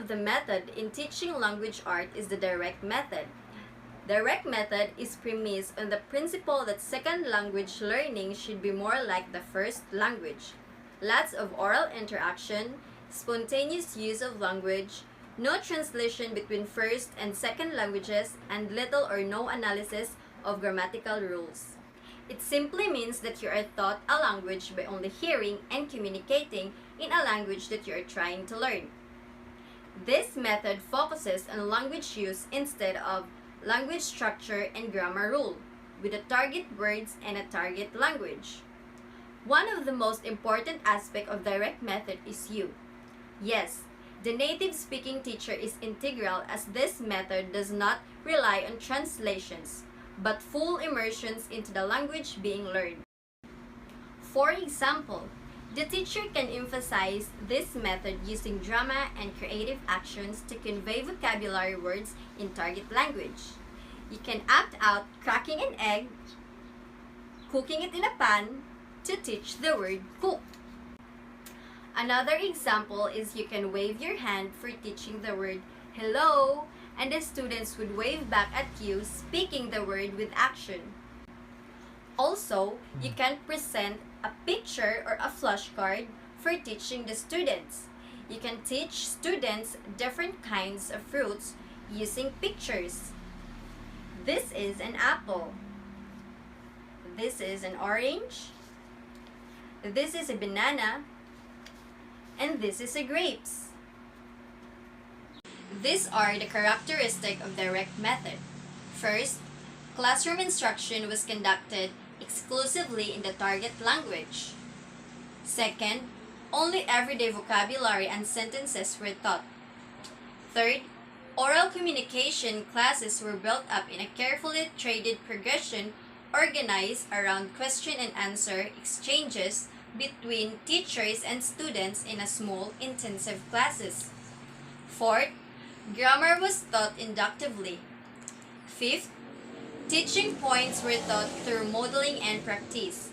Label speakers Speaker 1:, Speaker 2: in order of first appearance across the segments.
Speaker 1: of the method in teaching language art is the direct method. Direct method is premised on the principle that second language learning should be more like the first language. Lots of oral interaction, spontaneous use of language, no translation between first and second languages, and little or no analysis of grammatical rules. It simply means that you are taught a language by only hearing and communicating in a language that you are trying to learn. This method focuses on language use instead of language structure and grammar rule, with a target words and a target language. One of the most important aspects of direct method is you. Yes, the native speaking teacher is integral, as this method does not rely on translations, but full immersions into the language being learned. For example, the teacher can emphasize this method using drama and creative actions to convey vocabulary words in target language. You can act out cracking an egg, cooking it in a pan, to teach the word cook. Another example is you can wave your hand for teaching the word hello, and the students would wave back at you speaking the word with action. Also, you can present a picture or a flashcard for teaching the students. You can teach students different kinds of fruits using pictures. This is an apple. This is an orange. This is a banana. And this is a grapes. These are the characteristics of direct method. First, classroom instruction was conducted exclusively in the target language. Second, only everyday vocabulary and sentences were taught. Third, oral communication classes were built up in a carefully traded progression organized around question and answer exchanges between teachers and students in a small, intensive classes. Fourth, grammar was taught inductively. Fifth, teaching points were taught through modeling and practice.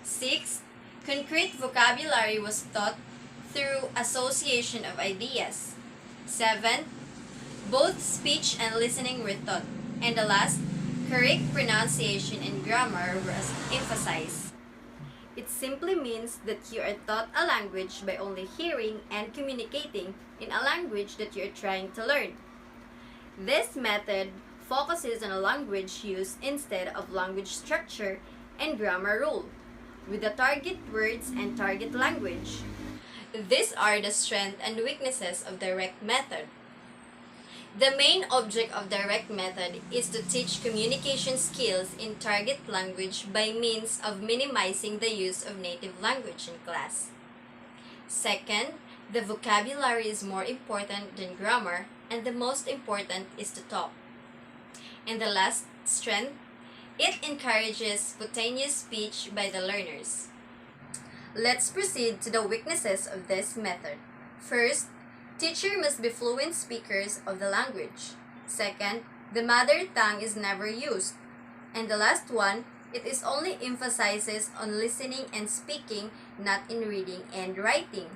Speaker 1: Sixth, concrete vocabulary was taught through association of ideas. Seventh, both speech and listening were taught. And the last, correct pronunciation and grammar were emphasized. It simply means that you are taught a language by only hearing and communicating in a language that you are trying to learn. This method focuses on a language use instead of language structure and grammar rule, with the target words and target language. These are the strengths and weaknesses of direct method. The main object of direct method is to teach communication skills in target language by means of minimizing the use of native language in class. Second, the vocabulary is more important than grammar, and the most important is to talk. And the last strength, it encourages spontaneous speech by the learners. Let's proceed to the weaknesses of this method. First, teacher must be fluent speakers of the language. Second, the mother tongue is never used. And the last one, it is only emphasizes on listening and speaking, not in reading and writing.